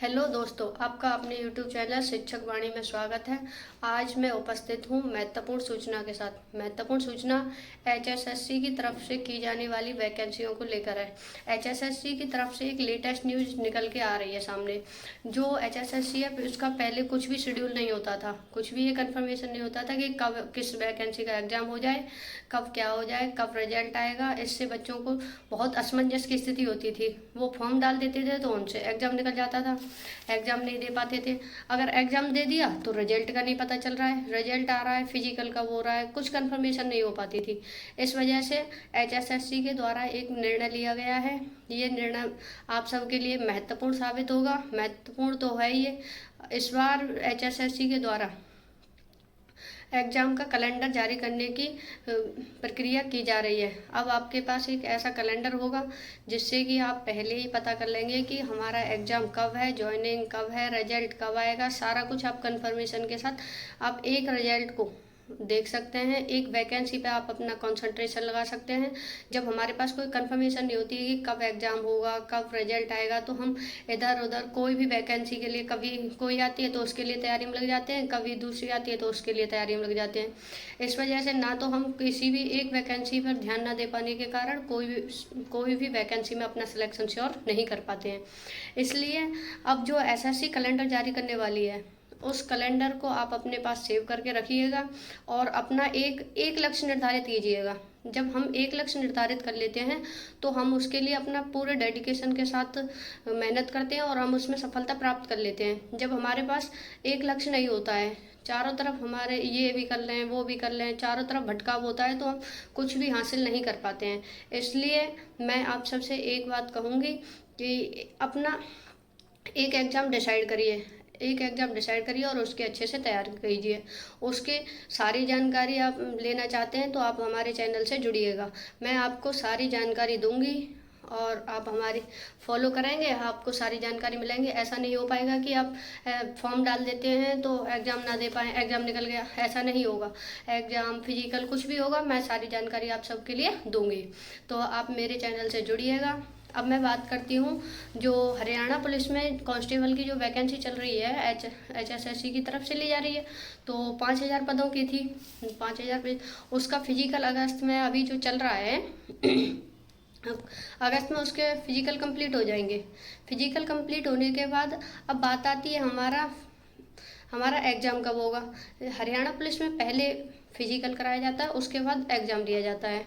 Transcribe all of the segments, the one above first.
Hello दोस्तों, आपका अपने YouTube चैनल शिक्षक वाणी में स्वागत है। आज मैं उपस्थित हूँ महत्वपूर्ण सूचना के साथ। महत्वपूर्ण सूचना HSSC की तरफ से की जाने वाली वैकेंसियों को लेकर है। HSSC की तरफ से एक लेटेस्ट न्यूज़ निकल के आ रही है सामने। जो HSSC है उसका पहले कुछ भी शेड्यूल नहीं होता था, कुछ भी ये कंफर्मेशन नहीं होता था कि कब किस वैकेंसी का एग्ज़ाम हो जाए, कब क्या हो जाए, कब रिजल्ट आएगा। इससे बच्चों को बहुत असमंजस की स्थिति होती थी। वो फॉर्म डाल देते थे तो उनसे एग्ज़ाम निकल जाता था, एग्ज़ाम नहीं दे पाते थे। अगर एग्ज़ाम दे दिया तो रिजल्ट का नहीं पता चल रहा है, रिजल्ट आ रहा है, फिजिकल का हो रहा है, कुछ कंफर्मेशन नहीं हो पाती थी। इस वजह से HSSC के द्वारा एक निर्णय लिया गया है। ये निर्णय आप सबके लिए महत्वपूर्ण साबित होगा। महत्वपूर्ण तो है ये। इस बार HSSC के द्वारा एग्ज़ाम का कैलेंडर जारी करने की प्रक्रिया की जा रही है। अब आपके पास एक ऐसा कैलेंडर होगा जिससे कि आप पहले ही पता कर लेंगे कि हमारा एग्ज़ाम कब है, जॉइनिंग कब है, रिजल्ट कब आएगा। सारा कुछ आप कंफर्मेशन के साथ आप एक रिजल्ट को देख सकते हैं, एक वैकेंसी पे आप अपना कंसंट्रेशन लगा सकते हैं। जब हमारे पास कोई कंफर्मेशन नहीं होती है कि कब एग्ज़ाम होगा, कब रिजल्ट आएगा, तो हम इधर उधर कोई भी वैकेंसी के लिए, कभी कोई आती है तो उसके लिए तैयारी में लग जाते हैं, कभी दूसरी आती है तो उसके लिए तैयारी में लग जाते हैं। इस वजह से ना तो हम किसी भी एक वैकेंसी पर ध्यान ना दे पाने के कारण कोई भी वैकेंसी में अपना सिलेक्शन श्योर नहीं कर पाते हैं। इसलिए अब जो SSC कैलेंडर जारी करने वाली है, उस कैलेंडर को आप अपने पास सेव करके रखिएगा और अपना एक लक्ष्य निर्धारित कीजिएगा। जब हम एक लक्ष्य निर्धारित कर लेते हैं तो हम उसके लिए अपना पूरे डेडिकेशन के साथ मेहनत करते हैं और हम उसमें सफलता प्राप्त कर लेते हैं। जब हमारे पास एक लक्ष्य नहीं होता है, चारों तरफ हमारे ये भी कर लें, वो भी कर लें, चारों तरफ भटकाव होता है, तो हम कुछ भी हासिल नहीं कर पाते हैं। इसलिए मैं आप सबसे एक बात कहूँगी कि अपना एक एग्ज़ाम डिसाइड करिए, एक एग्ज़ाम डिसाइड करिए और उसके अच्छे से तैयार कीजिए। उसके सारी जानकारी आप लेना चाहते हैं तो आप हमारे चैनल से जुड़िएगा। मैं आपको सारी जानकारी दूंगी और आप हमारी फॉलो करेंगे, आपको सारी जानकारी मिलेंगे। ऐसा नहीं हो पाएगा कि आप फॉर्म डाल देते हैं तो एग्ज़ाम ना दे पाएँ, एग्ज़ाम निकल गया, ऐसा नहीं होगा। एग्ज़ाम फिजिकल कुछ भी होगा, मैं सारी जानकारी आप सबके लिए दूंगी। तो आप मेरे चैनल से जुड़िएगा। अब मैं बात करती हूँ जो हरियाणा पुलिस में कांस्टेबल की जो वैकेंसी चल रही है, HSSC की तरफ से ली जा रही है। तो 5000 पदों की थी, 5000 पे उसका फिजिकल अगस्त में अभी जो चल रहा है अगस्त में उसके फिजिकल कंप्लीट हो जाएंगे। फिजिकल कंप्लीट होने के बाद अब बात आती है हमारा एग्ज़ाम कब होगा। हरियाणा पुलिस में पहले फिजिकल कराया जाता है, उसके बाद एग्ज़ाम दिया जाता है।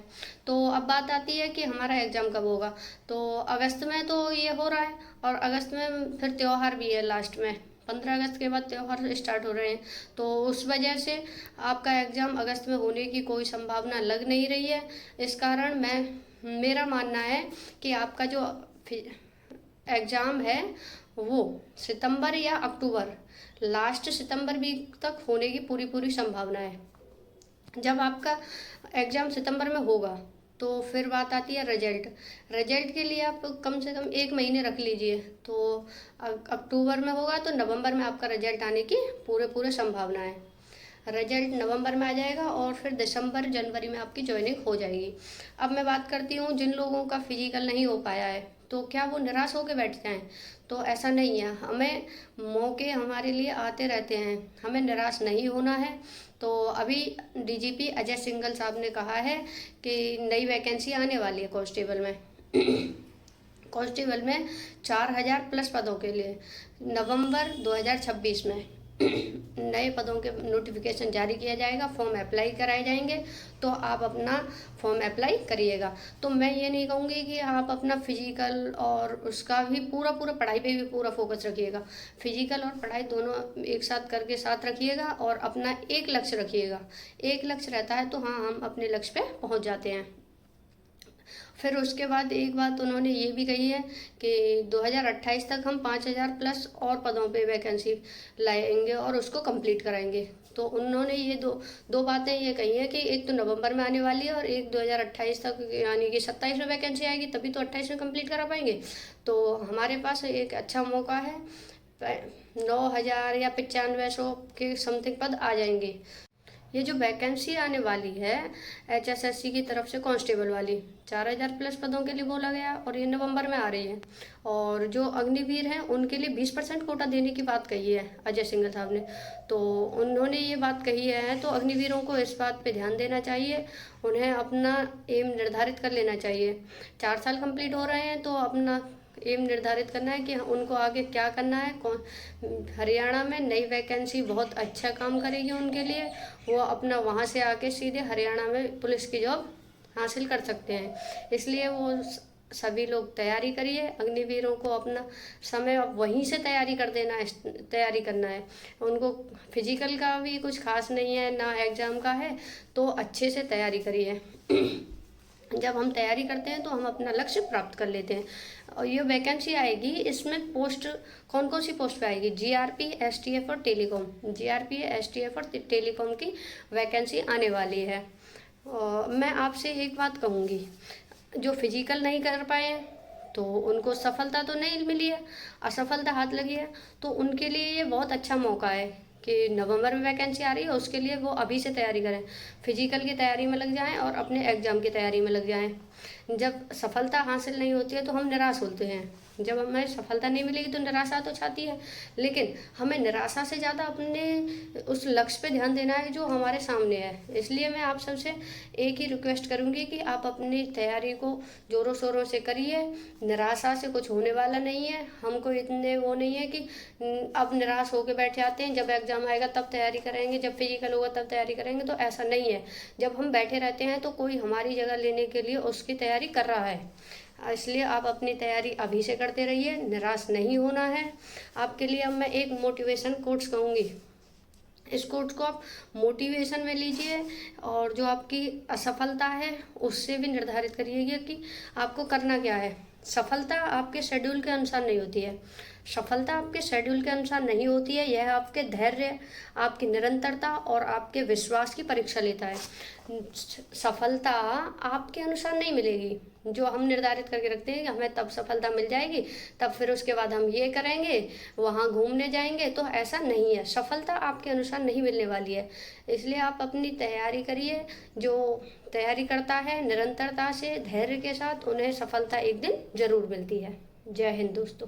तो अब बात आती है कि हमारा एग्ज़ाम कब होगा। तो अगस्त में तो ये हो रहा है और अगस्त में फिर त्यौहार भी है लास्ट में, 15 अगस्त के बाद त्यौहार स्टार्ट हो रहे हैं। तो उस वजह से आपका एग्ज़ाम अगस्त में होने की कोई संभावना लग नहीं रही है। इस कारण मेरा मानना है कि आपका जो एग्ज़ाम है वो सितंबर या अक्टूबर, लास्ट सितंबर वीक तक होने की पूरी संभावना है। जब आपका एग्ज़ाम सितंबर में होगा तो फिर बात आती है रिजल्ट के लिए आप कम से कम 1 महीने रख लीजिए। तो अक्टूबर में होगा तो नवंबर में आपका रिजल्ट आने की पूरे संभावना है। रिजल्ट नवंबर में आ जाएगा और फिर दिसंबर जनवरी में आपकी ज्वाइनिंग हो जाएगी। अब मैं बात करती हूँ जिन लोगों का फिजिकल नहीं हो पाया है तो क्या वो निराश होकर बैठ जाएं? तो ऐसा नहीं है, हमें मौके हमारे लिए आते रहते हैं, हमें निराश नहीं होना है। तो अभी DGP अजय सिंघल साहब ने कहा है कि नई वैकेंसी आने वाली है कांस्टेबल में कांस्टेबल में 4000 प्लस पदों के लिए नवंबर 2026 में नए पदों के नोटिफिकेशन जारी किया जाएगा, फॉर्म अप्लाई कराए जाएंगे। तो आप अपना फॉर्म अप्लाई करिएगा। तो मैं ये नहीं कहूँगी कि आप अपना फिजिकल और उसका भी पूरा पढ़ाई पे भी पूरा फोकस रखिएगा। फिजिकल और पढ़ाई दोनों एक साथ करके साथ रखिएगा और अपना एक लक्ष्य रखिएगा। एक लक्ष्य रहता है तो हाँ, हम अपने लक्ष्य पे पहुँच जाते हैं। फिर उसके बाद एक बात उन्होंने ये भी कही है कि 2028 तक हम 5000 प्लस और पदों पे वैकेंसी लाएंगे और उसको कंप्लीट कराएंगे। तो उन्होंने ये दो बातें ये कही है कि एक तो नवंबर में आने वाली है और एक 2028 तक, यानी कि 27 में वैकेंसी आएगी, तभी तो 28 में कंप्लीट करा पाएंगे। तो हमारे पास एक अच्छा मौका है, 9000 या 9500 के समथिंग पद आ जाएंगे। ये जो वैकेंसी आने वाली है HSSC की तरफ से कांस्टेबल वाली 4000 प्लस पदों के लिए बोला गया और ये नवंबर में आ रही है। और जो अग्निवीर हैं उनके लिए 20% कोटा देने की बात कही है अजय सिंघल साहब ने। तो उन्होंने ये बात कही है तो अग्निवीरों को इस बात पे ध्यान देना चाहिए, उन्हें अपना एम निर्धारित कर लेना चाहिए। 4 साल कंप्लीट हो रहे हैं तो अपना एम निर्धारित करना है कि उनको आगे क्या करना है। कौन हरियाणा में नई वैकेंसी बहुत अच्छा काम करेगी उनके लिए, वो अपना वहाँ से आके सीधे हरियाणा में पुलिस की जॉब हासिल कर सकते हैं। इसलिए वो सभी लोग तैयारी करिए। अग्निवीरों को अपना समय अब वहीं से तैयारी कर देना है, तैयारी करना है। उनको फिजिकल का भी कुछ खास नहीं है ना एग्ज़ाम का है, तो अच्छे से तैयारी करिए। जब हम तैयारी करते हैं तो हम अपना लक्ष्य प्राप्त कर लेते हैं। और ये वैकेंसी आएगी, इसमें पोस्ट कौन कौन सी पोस्ट पे आएगी? GRP, STF और टेलीकॉम। GRP, STF और टेलीकॉम की वैकेंसी आने वाली है। और मैं आपसे एक बात कहूँगी, जो फिजिकल नहीं कर पाए हैं तो उनको सफलता तो नहीं मिली है, असफलता हाथ लगी है, तो उनके लिए ये बहुत अच्छा मौका है कि नवंबर में वैकेंसी आ रही है, उसके लिए वो अभी से तैयारी करें, फिजिकल की तैयारी में लग जाएं और अपने एग्ज़ाम की तैयारी में लग जाएं। जब सफलता हासिल नहीं होती है तो हम निराश होते हैं, जब हमें सफलता नहीं मिलेगी तो निराशा तो छाती है, लेकिन हमें निराशा से ज़्यादा अपने उस लक्ष्य पे ध्यान देना है जो हमारे सामने है। इसलिए मैं आप सबसे एक ही रिक्वेस्ट करूँगी कि आप अपनी तैयारी को ज़ोरों शोरों से करिए। निराशा से कुछ होने वाला नहीं है। हमको इतने वो नहीं है कि अब निराश होकर बैठ जाते हैं, जब एग्ज़ाम आएगा तब तैयारी करेंगे, जब फिजिकल होगा तब तैयारी करेंगे, तो ऐसा नहीं है। जब हम बैठे रहते हैं तो कोई हमारी जगह लेने के लिए उसकी तैयारी कर रहा है। इसलिए आप अपनी तैयारी अभी से करते रहिए, निराश नहीं होना है। आपके लिए अब मैं एक मोटिवेशन कोट्स कहूँगी, इस कोट्स को आप मोटिवेशन में लीजिए और जो आपकी असफलता है उससे भी निर्धारित करिएगा कि आपको करना क्या है। सफलता आपके शेड्यूल के अनुसार नहीं होती है, सफलता आपके शेड्यूल के अनुसार नहीं होती है। यह आपके धैर्य, आपकी निरंतरता और आपके विश्वास की परीक्षा लेता है। सफलता आपके अनुसार नहीं मिलेगी, जो हम निर्धारित करके रखते हैं कि हमें तब सफलता मिल जाएगी, तब फिर उसके बाद हम ये करेंगे, वहाँ घूमने जाएंगे, तो ऐसा नहीं है। सफलता आपके अनुसार नहीं मिलने वाली है। इसलिए आप अपनी तैयारी करिए। जो तैयारी करता है निरंतरता से, धैर्य के साथ, उन्हें सफलता एक दिन ज़रूर मिलती है। जय हिंद दोस्तों।